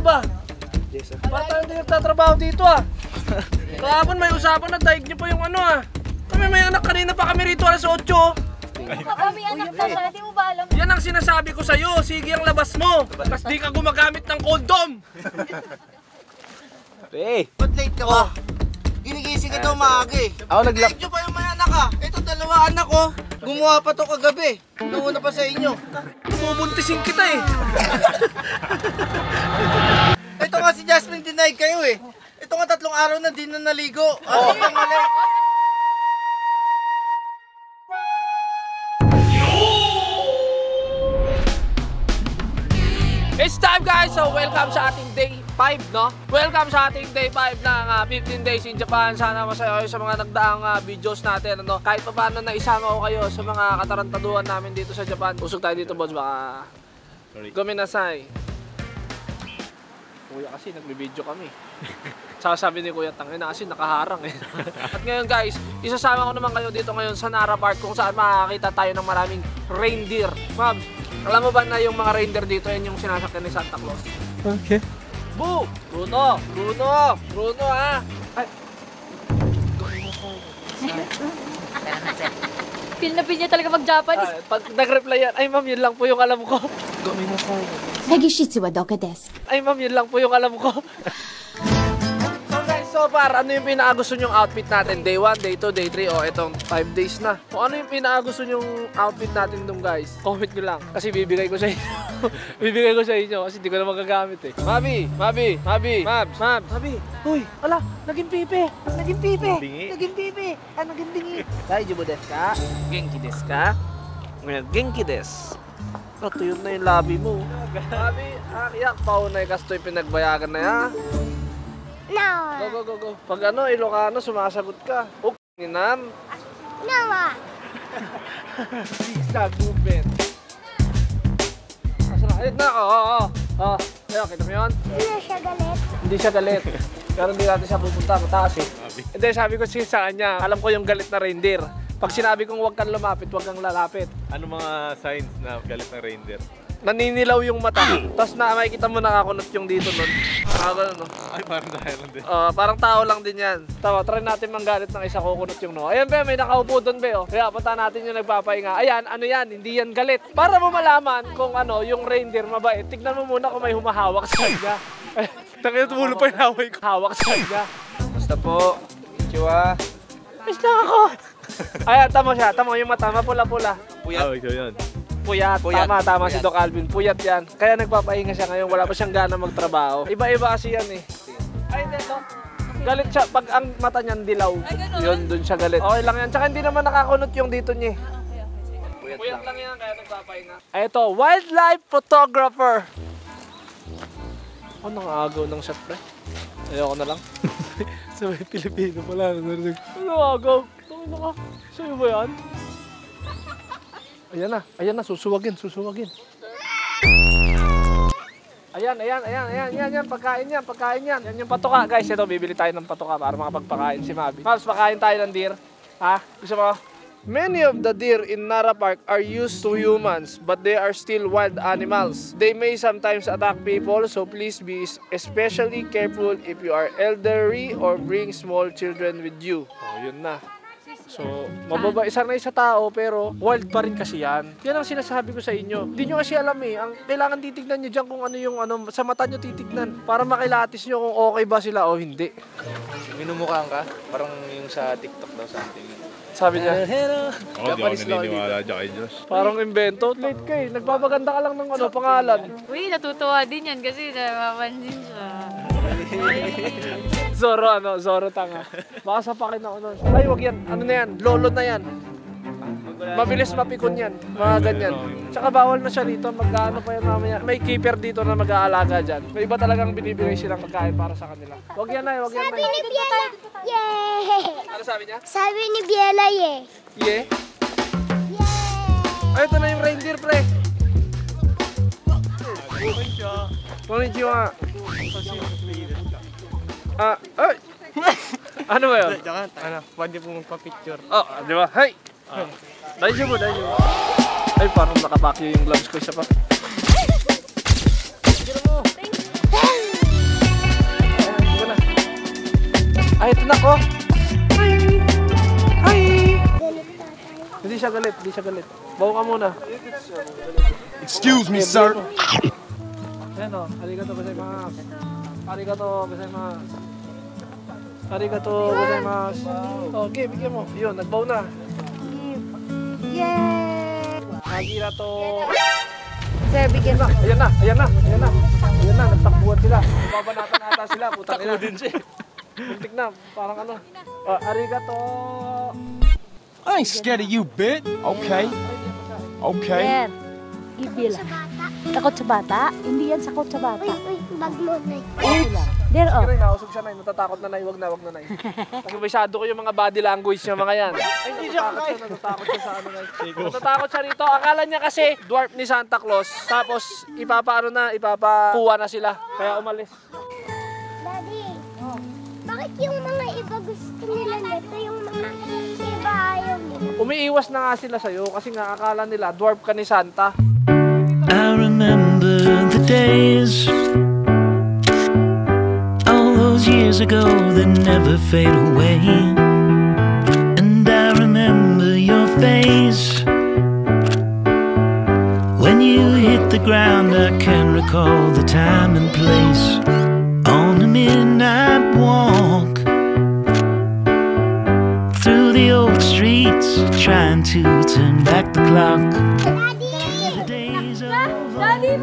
ba? Yes, sir. Ba't tayo hindi nagtatrabaho dito ah? Kahapon may usapan na daig niyo pa yung ano ah. Kami may anak, kanina pa kami rito alas 8. Kami anak na siya, di mo ba alam? Yan ang sinasabi ko sa'yo, sige ang labas mo. Tapos di ka gumagamit ng kondom. Hey! Ba't late ka ba? Ginigising ka daw maaga eh. Ako naglock. Medyo pa yung may anak ah. Ito dalawa anak ko. Gumawa pa to kagabi. Nauna pa sa inyo. Bubuntisin kita eh. Ito nga si Jasmine denied kayo eh. Ito nga 3 araw na din na naligo. Ano bang mali? It's time guys! So welcome sa ating day 5, no? Welcome sa ating day 5 ng 15 days in Japan. Sana masaya kayo sa mga nagdaang videos natin, ano? Kahit pa paano na isama ko kayo sa mga katarantaduhan namin dito sa Japan. Usog tayo dito, boss. Baka... Gomenasai. Kuya kasi nagbe-video kami. Sabi ni Kuya, tangina kasi nakaharang eh. At ngayon guys, isasama ko naman kayo dito ngayon sa Nara Park kung saan makakita tayo ng maraming reindeer. Mabs, alam mo ba na yung mga reindeer dito, yan yung sinasakyan ni Santa Claus? Okay. Boo! Bruno! Bruno! Bruno ha! Ay! Feel na feel niya talaga mag-Japanese. Pag nag-reply yan, ay ma'am, yun lang po yung alam ko. Nagishitsu wa doko desu? Ay ma'am, yun lang po yung alam ko. So guys, so far, ano yung pinakagusto nyong outfit natin? Day 1, day 2, day 3, o itong 5 days na. Kung ano yung pinakagusto nyong outfit natin dun guys, comment nyo lang. Kasi bibigay ko sa inyo. Bibigay ko sa inyo kasi di ko na magagamit eh. Mabi! Mabi! Mabi! Mabs! Mabs! Mabi! Uy! Ala! Naging pipi! Naging pipi! Naging pipi! Ah, naging bingi! Daijoubu desu ka? Genki desu ka? Genki desu. Ito yun na yung labi mo. Mabi! Akiyak! Paunay kastoy pinagbayagan na ya. No. Go, go, go, go. Pag ano, Ilocano, sumasagot ka. Nginam. Nawa. Zigzag movement. Asa na? Ayun na, oo. Ayun, kita mo yun? Hindi siya galit. Hindi siya galit. Pero hindi natin siya pupunta, mataas eh. Hindi, sabi ko sa kanya, alam ko yung galit na reindeer. Pag sinabi kong huwag kang lumapit, huwag kang lalapit. Ano mga signs na galit ng reindeer? Naninilaw yung mata. Tapos na makikita mo nakakunot yung dito nun. Ganun, no? Ay, parang dahil lang din. Parang tao lang din yan. Tama, try natin manggalit ng isa, kukunot yung no. Ayan be, may nakaupo doon be. Oh. Kaya punta natin yung nagpapahinga. Ayan, ano yan, hindi yan galit. Para mo malaman kung ano, yung reindeer mabait, tignan mo muna kung may humahawak sa kanya. Tangina, tumulo pa yung haway ko. Hawak sa kanya. Basta po. Konnichiwa. Miss na ako. Ayan, tama siya. Tama yung mata, mapula-pula. Puyat. Oh, ikaw yun. Puyat. Tama si Doc Alvin. Puyat yan. Kaya nagpapahinga siya ngayon. Wala pa siyang gana magtrabaho. Iba-iba kasi yan eh. Ay, hindi, Doc. Galit siya. Pag ang mata niyan dilaw, yun, dun siya galit. Okay lang yan. Tsaka hindi naman nakakunot yung dito niya. Puyat lang yan, kaya nagpapahinga. Ay, ito, wildlife photographer. Nang agaw ng shot, pre. Ayoko na lang. Sa may Pilipino pala. Ano agaw? Tungin ka. Sa'yo ba yan? Ayan na, susuwagin. Ayan, pagkain yan. Yan yung patoka. Guys, ito, bibili tayo ng patoka para makapagpakain si Mabi. Mabs, pakain tayo ng deer. Ha? Gusto mo? Many of the deer in Nara Park are used to humans, but they are still wild animals. They may sometimes attack people, so please be especially careful if you are elderly or bring small children with you. Oh, yun na. So, mababait sanay sa tao pero wild pa rin kasi yan. Yan ang sinasabi ko sa inyo. Hindi nyo kasi alam eh. Ang kailangan titignan nyo dyan kung ano yung sa mata nyo titignan. Para makilatis nyo kung okay ba sila o hindi. Minumukhaan ka? Parang yung sa TikTok daw something. Sabi niya. Di ako naniniwala dyan kay Diyos. Parang invento. Late ka eh. Nagpapaganda ka lang ng pangalan. Uy, natutuwa din yan kasi napapansin siya. Zoro tanga. Baka sapakin ako nun. Ay, wag yan. Ano na yan? Lolo na yan. Mabilis mapikon yan. Mga ganyan. Tsaka bawal na siya dito. Magkano pa yan mamaya. May keeper dito na mag-aalaga dyan. May iba talagang binibigay silang pagkain para sa kanila. Wag yan na, wag yan na. Sabi ni Biela, yay! Ano sabi niya? Sabi ni Biela, yay! Yeah? Yay! Ay, ito na yung reindeer, pre. Konnichiwa. Ay! Ano ba yun? Pwede po magpa-picture. Oh, di ba? Hey! Daijoubu. Ay, parang nakapakyo yung gloves ko isa pa. Tira mo! Nako. Hi. Galit na tayo. Hindi siya galit, hindi siya galit. Bawo ka muna. Excuse me, sir. Ayan o, arigato gozaimasu. Arigato gozaimasu. Arigato gozaimasu. Okay, bigyan mo. Yun, nagbaw na. Yay! Arigato. Sir, bigyan mo. Ayan na, ayan na, ayan na. Ayan na, nagtakbuhan sila. Babanatan ata sila. Putang ina din siya. Muntik na, parang ano. Arigato. I ain't scared of you, bit. Okay. Okay. Sir, ibila. Takot sa bata? Hindi yan sakot sa bata. Uy, bag mo na. There, oh. Sige, nausog siya, Nay. Natatakot na, Nay. Wag na, Nay. Nagkabisado ko yung mga body language niya, mga yan. Ay, natatakot siya sa ano, Nay. Natatakot siya rito. Akala niya kasi dwarf ni Santa Claus. Tapos, ipapakuha na sila. Kaya umalis. Daddy, bakit yung mga iba gusto nila nito, yung mga iba ayaw nila? Umiiwas na nga sila sa'yo kasi nga akala nila dwarf ka ni Santa. I remember the days, all those years ago that never fade away. And I remember your face when you hit the ground. I can recall the time and place on the midnight walk through the old streets, trying to turn back the clock. Daddy,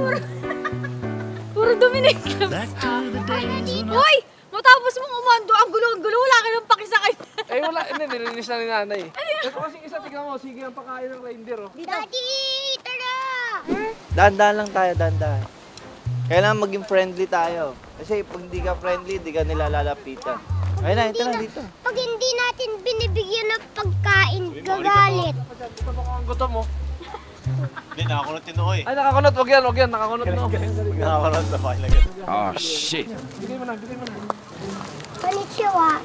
puro Dominic Back to the days when Uy! Matapos mong umando, ang gulo-gulo, wala ka nang pakisakay. Eh wala, hindi, nilinis na ni nanay. Ito kasi isa, tignan mo, sige ang pakain ng reindeer. Oh. Daddy, tara! Dahan-dahan lang tayo, dahan-dahan. Kailangan maging friendly tayo. Kasi pag hindi ka friendly, hindi ka nila lalapitan. Ayun na, ito na dito. Pag hindi natin binibigyan ng pagkain, gagalit. Ito ba kung ang gutom mo? Hindi, nakakunot yun ako eh. Ay, nakakunot, wag yan, nakakunot no. Nakakunot na file agad. Oh, shit. Bigay mo na. Konnichiwa.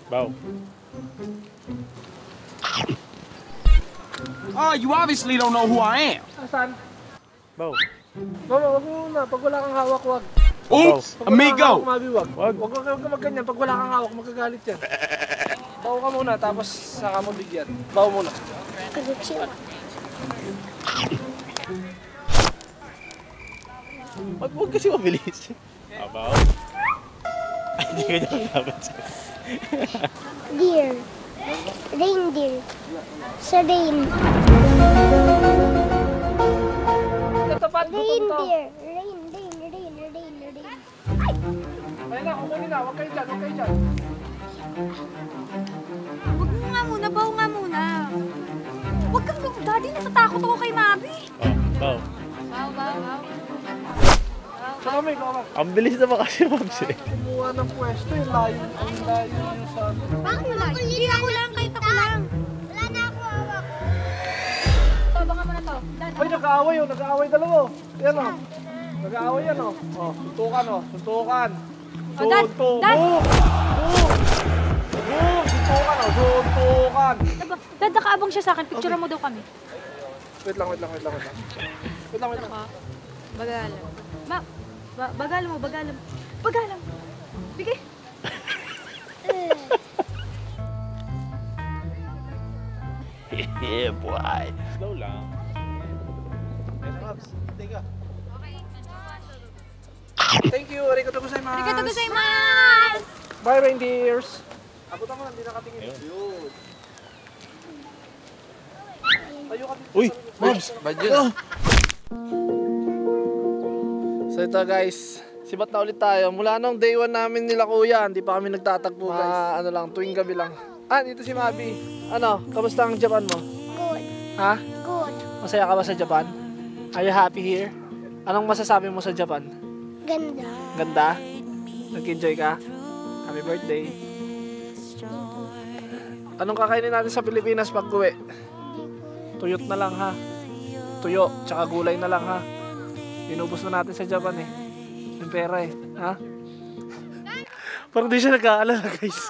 Bow. Oh, you obviously don't know who I am. Asan? Bow. Mama, wag mo muna. Pag wala kang hawak, wag. Oops, Pag wala kang hawak, amigo. Mabi, wag. Wag ka magganyan. Pag wala kang hawak, magkagalit yan. Bawo ka muna, tapos saka mo bigyan. Bawo muna. Konnichiwa. Huwag kasi mabilis. Bow. Ay, hindi ka niya dapat siya. Deer. Reindeer. Sa rain. Natapat, gutom to. Reindeer. Rain. Ayun na, kukunin na. Huwag kayo dyan, huwag kayo dyan. Huwag mo nga muna, baw nga muna. Huwag kang, Daddy, natatakot ako kay Mabi. Bow. Baw. Sa kami, kami. Ang bilis naman kasi, Mabs eh. Kumuha ng pwesto, yung layo yung sa... Bakit Wala, hindi ako lang, kahit ako lang. Wala na ako hawak. Ito, baka mo na to. Ay, nag-aaway oh, nag-aaway dalawa. Yan oh. Nag-aaway yan oh. Oh, suntukan oh, suntukan. Oh, Dad! Suntukan oh, suntukan. Dad, nakaabang siya sa akin. Picture mo daw kami. Wait lang. Wait lang. Bagalan. Bagalan mo. Bigay. Yeah, boy. Slow lang. Thank you, arigato gozaimasu. Arigato gozaimasu! Bye, reindeers. Abutan mo, hindi nakatingin. Yun. Tayo ka dito. Uy, Mabs. Bad yun. So ito guys, sibat na ulit tayo. Mula nung day 1 namin nila kuya, hindi pa kami nagtatagpo guys. Ano lang, tuwing gabi lang. Ah, dito si Mabi. Ano, kamusta ang Japan mo? Good. Ha? Good. Masaya ka ba sa Japan? Are you happy here? Anong masasabi mo sa Japan? Ganda. Ganda? Nag-enjoy ka? Happy birthday. Anong kakainin natin sa Pilipinas pag uwi? Tuyot na lang ha. Tuyo, tsaka gulay na lang ha. Inubos na natin sa Japan eh. Yung pera eh. Ha? Parang di siya nag-aalala guys.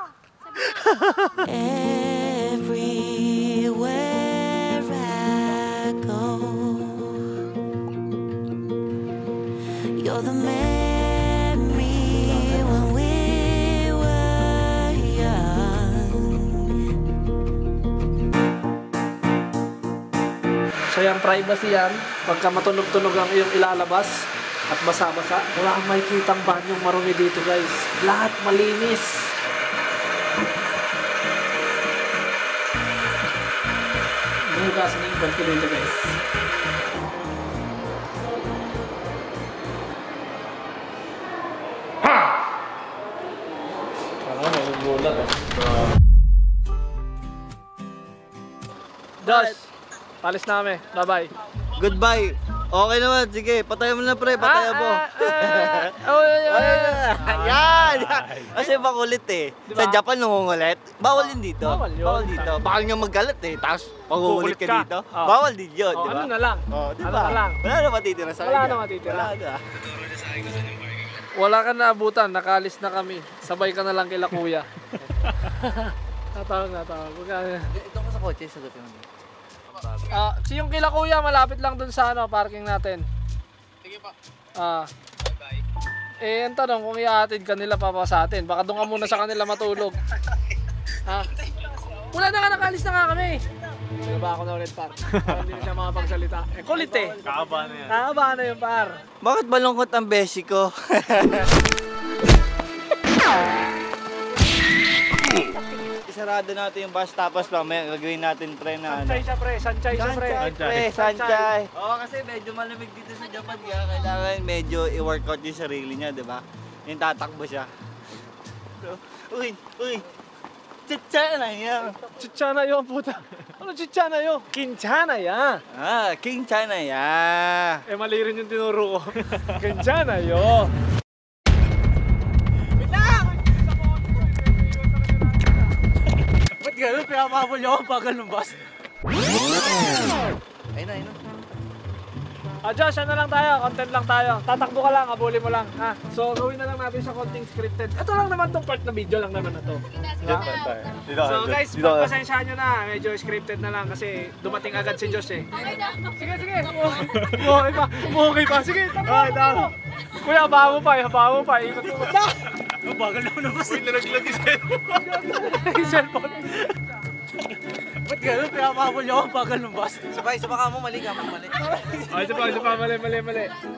Everywhere I go, you're the memory when we were So yung privacy yan, pagka matunog-tunog ang iyong ilalabas at basa-basa, wala kang makikitang banyong marumi dito guys. Lahat malinis. Hugasan yung iban ko dito guys. Josh, palis na kami. Bye-bye. Goodbye. Okay naman, sige. Patayan mo na pre, patayan mo. Yan! Kasi makulit eh. Diba? Sa Japan nangungulit. Bawal yun dito. Bawal yun. Bawal dito. Baka nga maggalit eh. Tapos pag-uulit Kukulit ka ka. dito. Oh. Bawal din yun, Oh, di ba? ano na lang? Oh, di Ano ba? na lang? Wala na matitira sa Wala kanya. na matitira. Wala na. Wala ka naabutan, nakalis na kami. Sabay ka na lang kila kuya. Natawag. Ito ko sa kotse, sagutin mo. Si yung kila kuya, malapit lang dun sa parking natin. Sige pa. Ang tanong kung iatid ka nila pa sa atin. Baka doon ka muna sa kanila matulog. Ha? Wala na nga, nakalis na nga kami. Ano ba ako na ulit, par? Hindi na siya makapagsalita. Kulit eh. Kakaba na yan. Nakaba na yung par. Bakit malungkot ang beshi ko? Isarado natin yung bus tapos mamaya gagawin natin pre na ano. Sanchay siya pre, sanchay siya pre. Sanchay. Oo, kasi medyo malamig dito sa Japan kaya kailangan medyo i-workout yung sarili niya, di ba? Yung tatakbo siya. Uy! Chicha na yan! Chicha na yun, puta. Ano chicha na yun? Kincha na yan. King China yan! Mali rin yung tinuro ko. Kincha na yun. Ba't gano'n? Pinapabol niyo ako bagal ng bus. Ayun na. Josh, ano lang tayo? Content lang tayo. Tatakbo ka lang, abuli mo lang. Ha? So, gawin na lang natin sa konting scripted. Ito lang naman tong part na video lang naman na to. So guys, pagpasensyahan nyo na. Medyo scripted na lang kasi dumating agad si Josh eh. Sige. Okay pa. Sige, takbo. Kuya, abahan mo pa. Ikot mo pa. Bagal na naman kasi nalaglag yung Cellphone. Ba't gano'n? Pinapabol niyo ako bagal ng bus. Sabay, ka mo, mali. Isa pa. Mali.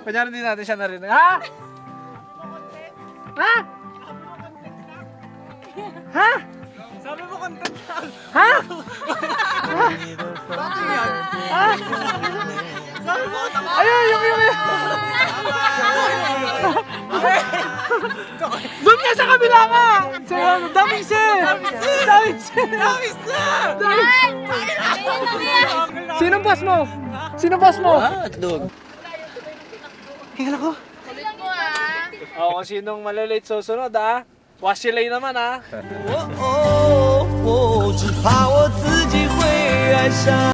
Kunyari din natin siya narinig. Ha? Sabi mo content lang. Ha? Bakit yan? Sabi mo content. Ayun, yung. Doon nga sa kabila ka! Daming share! Sinong boss mo? Hotdog. Hingal ako. Kulit mo ah. Kung sinong malilate susunod wash your lane naman 只怕我自己会爱上。